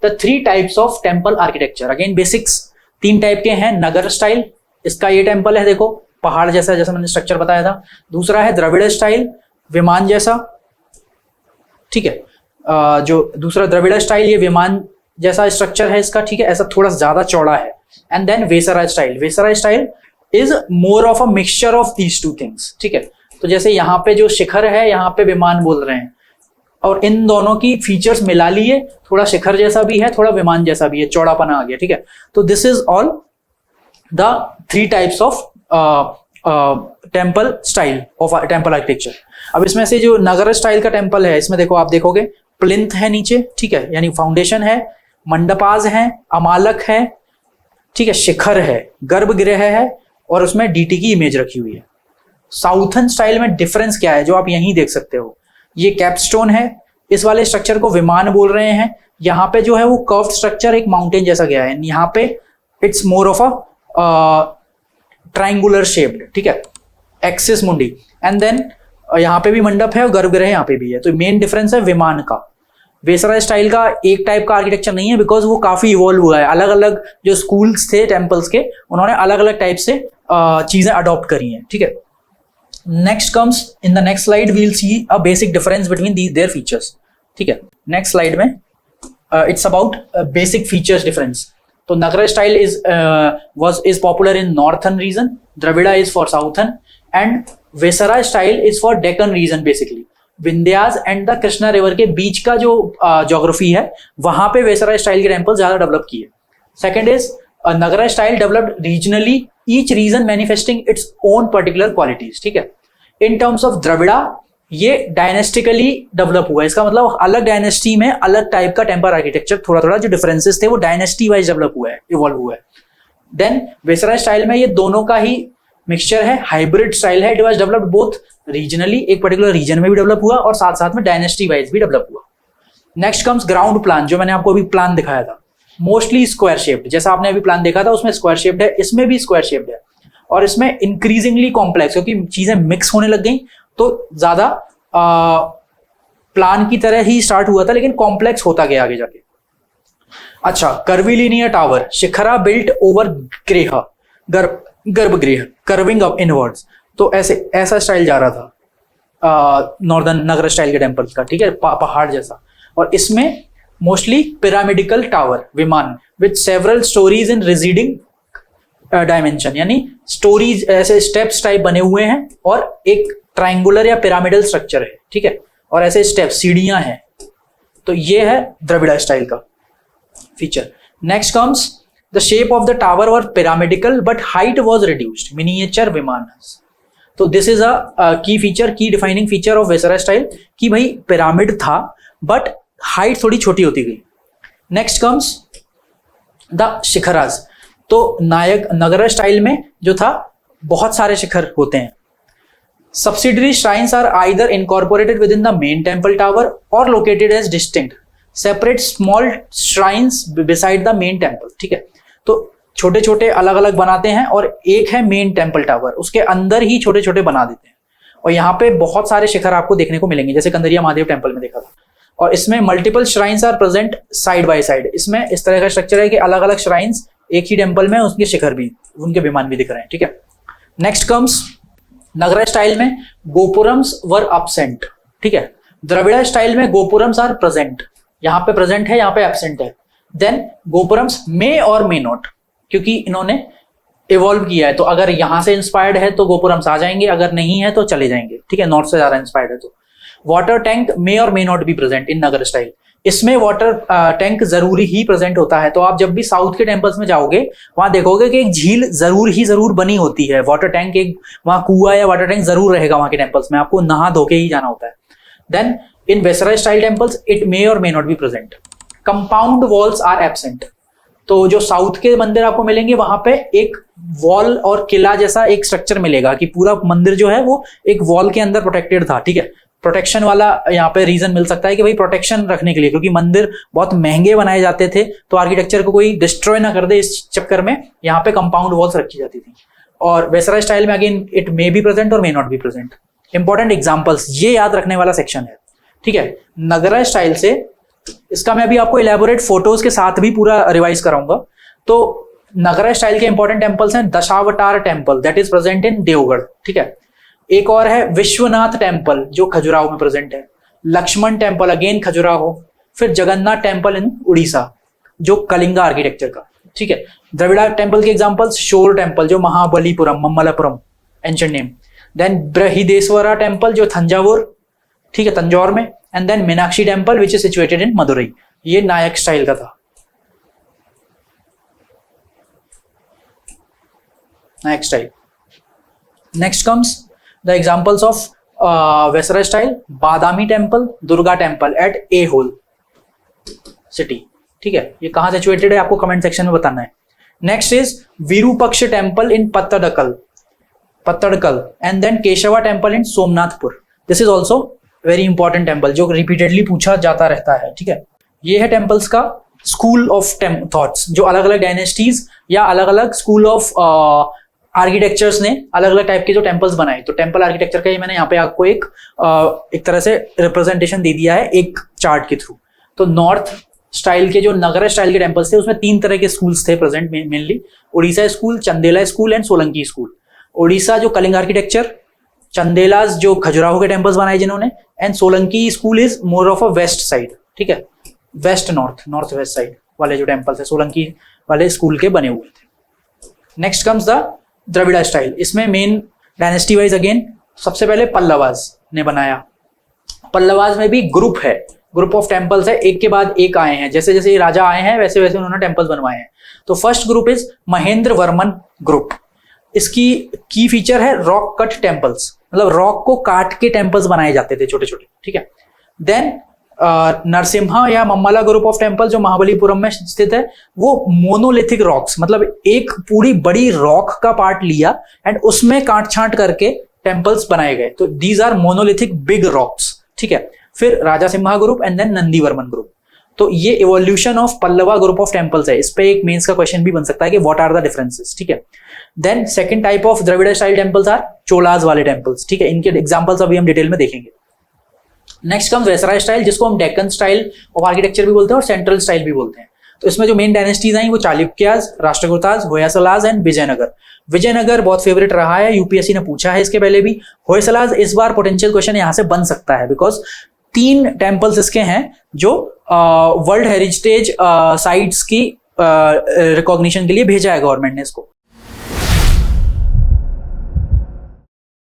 The 3 types of temple architecture. Again basics 3 type के हैं। नगर style, इसका ये टेम्पल है, देखो पहाड़ जैसा, जैसा मैंने स्ट्रक्चर बताया था। दूसरा है द्रविड़ स्टाइल, विमान जैसा, ठीक है। जो दूसरा द्रविड़ स्टाइल, ये विमान जैसा स्ट्रक्चर है इसका, ठीक है, ऐसा थोड़ा ज्यादा चौड़ा है। And then Vesara style. Vesara style is more of a mixture of these 2 things, ठीक है। तो जैसे यहाँ पे जो शिखर है, यहाँ पे विमान बोल रहे हैं, और इन दोनों की फीचर्स मिला लिए, थोड़ा शिखर जैसा भी है, थोड़ा विमान जैसा भी है, चौड़ापना आ गया, ठीक है। तो this is all the 3 types of temple style of temple architecture. अब इसमें से जो नगर स्टाइल का टेम्पल है, इसमें देखो आप देखोगे प्लिंथ है नीचे, ठीक है, यानी फाउंडेशन है, मंडपाज है, अमालक है, ठीक है, शिखर है, गर्भगृह है, और उसमें डीटी की इमेज रखी हुई है। साउथर्न स्टाइल में डिफरेंस क्या है, जो आप यहीं देख सकते हो, ये कैपस्टोन है, इस वाले स्ट्रक्चर को विमान बोल रहे हैं। यहाँ पे जो है वो कर्व्ड स्ट्रक्चर एक माउंटेन जैसा गया है, यहाँ पे it's more of a triangular shaped, ठीक है, एक्सिस मुंडी। एंड देन यहाँ पे भी मंडप है और गर्भगृह यहाँ पे भी है। तो मेन डिफरेंस है विमान का। वेसराय स्टाइल का एक टाइप का आर्किटेक्चर नहीं है, बिकॉज वो काफी इवॉल्व हुआ है। अलग अलग जो स्कूल्स थे टेम्पल्स के, उन्होंने अलग अलग टाइप से चीजें अडॉप्ट करी हैं, ठीक है। Next comes in the next slide, we will see a basic difference between their features, ठीक है। नेक्स्ट स्लाइड में it's about basic features difference. तो Nagara style is popular in northern region, Dravida is for southern, and Vesara style is for Deccan region. Basically Vindhyas and the Krishna river के बीच का जो geography है, वहां पे वेसराय स्टाइल के टेम्पल ज्यादा डेवलप किए। Second is Nagara style developed regionally, each region manifesting its own particular qualities, ठीक है। इन टर्म्स ऑफ द्रविड़ा, ये डायनेस्टिकली डेवलप हुआ है। इसका मतलब अलग डायनेस्टी में अलग टाइप का टेम्पल आर्किटेक्चर, थोड़ा थोड़ा जो डिफरेंसेस थे वो डायनेस्टी वाइज डेवलप हुआ है, इवॉल्व हुआ है। देन वेसराय स्टाइल में ये दोनों का ही मिक्सचर है, हाइब्रिड स्टाइल है। It was developed both regionally, एक पर्टिकुलर रीजन में भी डेवलप हुआ, और साथ साथ में डायनेस्टी वाइज भी डेवलप हुआ। नेक्स्ट कम्स ग्राउंड प्लान, जो मैंने आपको अभी प्लान दिखाया था, मोस्टली स्क्वायर शेप्ड। जैसा आपने अभी प्लान देखा था उसमें स्क्वायर शेप्ड है, इसमें भी स्क्वायर शेप्ड है, और इसमें इंक्रीजिंगली कॉम्प्लेक्स, क्योंकि चीजें मिक्स होने लग गई तो ज्यादा प्लान की तरह ही स्टार्ट हुआ था, लेकिन कॉम्प्लेक्स होता गया आगे जाके। अच्छा, curvilinear tower, shikhara built over ग्रेह, गर्भगृह, कर्विंग अप इनवर्ड्स। तो ऐसा स्टाइल जा रहा था नॉर्दर्न नगर स्टाइल के टेम्पल का, ठीक है, पहाड़ जैसा। और इसमें मोस्टली पिरामिडिकल टावर, विमान, with several stories in receding dimension, यानी स्टोरीज ऐसे स्टेप्स टाइप बने हुए हैं, और एक ट्राइंगुलर या पिरामिडल स्ट्रक्चर है, ठीक है, और ऐसे स्टेप्स, सीढ़ियां हैं। तो ये है द्रविड़ा स्टाइल का feature. Next comes the shape of the tower were pyramidical but height was reduced, miniature विमान। तो दिस इज अ की फीचर, की डिफाइनिंग फीचर ऑफ वेसराय स्टाइल, कि भाई पिरामिड था बट हाइट थोड़ी छोटी होती गई। Next comes the shikharas. तो नायक नगर स्टाइल में जो था, बहुत सारे शिखर होते हैं। Subsidiary shrines are either incorporated within the main temple tower और located as distinct separate small shrines beside the main temple, ठीक है। तो छोटे छोटे अलग अलग बनाते हैं, और एक है मेन टेम्पल टावर, उसके अंदर ही छोटे छोटे बना देते हैं। और यहाँ पे बहुत सारे शिखर आपको देखने को मिलेंगे, जैसे कंदरिया महादेव टेम्पल में देखा था। और इसमें multiple shrines are present side by side. इसमें इस तरह का स्ट्रक्चर है कि अलग अलग श्राइन्स एक ही टेम्पल में, उसके शिखर भी, उनके विमान भी दिख रहे हैं, ठीक है। नेक्स्ट कम्स नगरा स्टाइल में गोपुरम्स वर एब्सेंट, ठीक है। द्रविड़ा स्टाइल में गोपुरम्स आर प्रेजेंट, यहाँ पे प्रेजेंट है, यहाँ पे एब्सेंट है। देन गोपुरम्स मे और मे नॉट, क्योंकि इन्होंने इवॉल्व किया है। तो अगर यहाँ से इंस्पायर्ड है तो गोपुरम्स आ जाएंगे, अगर नहीं है तो चले जाएंगे, ठीक है, नॉर्थ से ज्यादा इंस्पायर्ड है तो। वाटर टैंक मे और may not be present in Nagar style. इसमें वाटर टैंक जरूरी ही प्रेजेंट होता है। तो आप जब भी साउथ के टेम्पल्स में जाओगे, वहां देखोगे कि एक झील जरूर बनी होती है, वाटर टैंक, एक वहां कुआ या वाटर टैंक जरूर रहेगा वहां के टेम्पल्स में, आपको नहा धो के ही जाना होता है। Then in Vesara style temples it may और may not be present. Compound walls are absent. तो जो साउथ के मंदिर आपको मिलेंगे, वहां पे एक वॉल और किला जैसा एक स्ट्रक्चर मिलेगा, कि पूरा मंदिर जो है वो एक वॉल के अंदर प्रोटेक्टेड था, ठीक है। प्रोटेक्शन वाला यहाँ पे रीजन मिल सकता है कि भाई प्रोटेक्शन रखने के लिए, क्योंकि मंदिर बहुत महंगे बनाए जाते थे, तो आर्किटेक्चर को कोई डिस्ट्रॉय ना कर दे, इस चक्कर में यहाँ पे कंपाउंड वॉल्स रखी जाती थी। और वेसराय स्टाइल में again it may be present और may not be present. Important examples, ये याद रखने वाला सेक्शन है, ठीक है। नगरा स्टाइल से इसका मैं अभी आपको इलेबोरेट फोटोज के साथ भी पूरा रिवाइज कराऊंगा। तो नगरा स्टाइल के इंपॉर्टेंट टेम्पल्स हैं Dashavatar temple that is present in Deogarh, ठीक है। एक और है विश्वनाथ टेम्पल जो खजुराहो में प्रेजेंट है, लक्ष्मण टेम्पल अगेन खजुराहो, फिर जगन्नाथ टेम्पल इन उड़ीसा जो कलिंगा आर्किटेक्चर का, ठीक है। द्रविड़ा टेम्पल के एग्जांपल्स शोर टेम्पल जो Mahabalipuram Mamallapuram ancient name, then Brihadeshwara temple जो थंजावुर, ठीक है, तंजौर में, and then Meenakshi temple which is situated in Madurai. ये नायक स्टाइल का था, Nayaka style. Next comes the examples of Vesara style, Badami temple, Durga temple at Aihole city, ठीक है। ये कहां सिचुएटेड है आपको कमेंट सेक्शन में बताना है। Next is Virupaksha temple in Pattadakal and then Keshava temple in Somanathapura. This is also very important temple जो रिपीटेडली पूछा जाता रहता है, ठीक है। ये है टेम्पल्स का स्कूल ऑफ थॉट्स जो अलग अलग डायनेस्टीज या अलग अलग स्कूल ऑफ आर्किटेक्चर्स ने अलग अलग टाइप के जो टेम्पल्स बनाए। तो टेम्पल आर्किटेक्चर का ही मैंने यहाँ पे आपको एक तरह से रिप्रेजेंटेशन दे दिया है एक चार्ट के थ्रू। तो नॉर्थ स्टाइल के जो नगरा स्टाइल के टेम्पल्स थे उसमें 3 तरह के स्कूल्स थे present mainly, Orissa school, Chandela school and Solanki school. Orissa जो कलिंग आर्किटेक्चर, चंदेलाज जो खजुराहो के टेम्पल्स बनाए जिन्होंने, and Solanki school is more of a west side, ठीक है, वेस्ट नॉर्थ वेस्ट साइड वाले जो टेम्पल्स है सोलंकी वाले स्कूल के बने हुए थे। Next comes the Dravida style. इसमें मेन डायनेस्टी वाइज अगेन सबसे पहले पल्लवाज ने बनाया। पल्लवाज में भी ग्रुप ऑफ टेम्पल्स है, एक के बाद एक आए हैं, जैसे जैसे ये राजा आए हैं वैसे वैसे उन्होंने टेम्पल्स बनवाए हैं। तो first group is Mahendra Varman group. इसकी की फीचर है रॉक कट टेम्पल्स, मतलब रॉक को काट के टेम्पल्स बनाए जाते थे छोटे छोटे, ठीक है। देन नरसिम्हा या मम्मला ग्रुप ऑफ टेम्पल जो महाबलीपुरम में स्थित है, वो मोनोलिथिक रॉक्स, मतलब एक पूरी बड़ी रॉक का पार्ट लिया एंड उसमें काट छांट करके टेम्पल्स बनाए गए। तो these are monolithic big rocks, ठीक है। फिर Rajasimha group and then Nandivarman group. तो ये evolution of Pallava group of temples है। इस पे एक मेंस का क्वेश्चन भी बन सकता है कि व्हाट आर द डिफरेंसेस, ठीक है। Then second type of Dravida style temples are Cholas वाले टेम्पल्स, ठीक है। इनके एग्जांपल्स अभी हम डिटेल में देखेंगे। नेक्स्ट कम्स वेसरा स्टाइल जिसको हम डेक्कन स्टाइल ऑफ आर्किटेक्चर भी बोलते हैं और सेंट्रल स्टाइल भी बोलते हैं। तो इसमें जो मेन डायनेस्टीज आई वो चालुक्याज, राष्ट्रकूटाज, होयसलाज एंड विजयनगर। विजयनगर बहुत फेवरेट रहा है, यूपीएससी ने पूछा है इसके पहले भी। होयसलाज इस बार पोटेंशियल क्वेश्चन यहां से बन सकता है बिकॉज 3 टेम्पल्स इसके हैं जो वर्ल्ड हेरिटेज साइट्स की रिकॉग्निशन के लिए भेजा है गवर्नमेंट ने इसको।